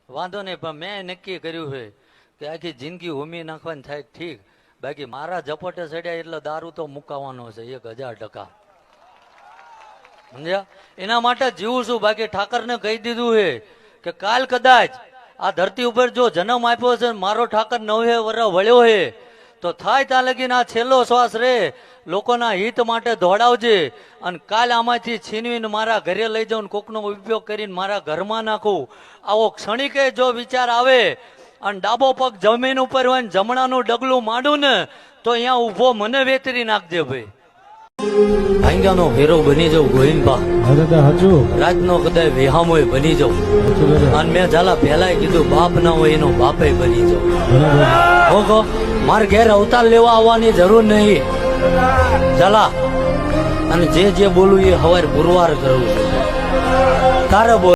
વાંધો નહીં, પણ મેં નક્કી કર્યું છે કે આખી જિંદગી હોમી નાખવાની થાય ઠીક, બાકી મારા ઝપટે ચડ્યા એટલે દારૂ તો મુકાવાનો છે 1000%. સમજ્યા? એના માટે જીવું છું. બાકી ઠાકરને કહી દીધું છે કે કાલ કદાચ આ ધરતી ઉપર જો જન્મ આપ્યો છે, મારો ઠાકર 9 વર્ષ વળ્યો છે, તો થાય ત્યાં લગીને આ છેલ્લો શ્વાસ રે લોકોના હિત માટે દોડાવજે. અને કાલ આમાંથી છીનવીને મારા ઘરે લઈ જાઉં, કોકનો ઉપયોગ કરીને મારા ઘરમાં નાખું, આવો ક્ષણિકે જો વિચાર આવે અને ડાબો પગ જમીન ઉપર હોય ને જમણાનું ડગલું માંડું ને તો અહીંયા ઊભો મને વેતરી નાખજે ભાઈ. ભાંગ્યાનો ભેરો બની જાઉં ગોવિંદબા, રાતનો કદાચ વેહામોય બની જાઉં. અને મેં ઝાલા પહેલાય કીધું બાપ ના હોય એનો બાપે બની જાઉં. મારે ઘેર અવતાર લેવા આવવાની જરૂર નહીં ઝાલા. અને જે બોલું એ હવાર પુરવાર કરવું તારે બોલ.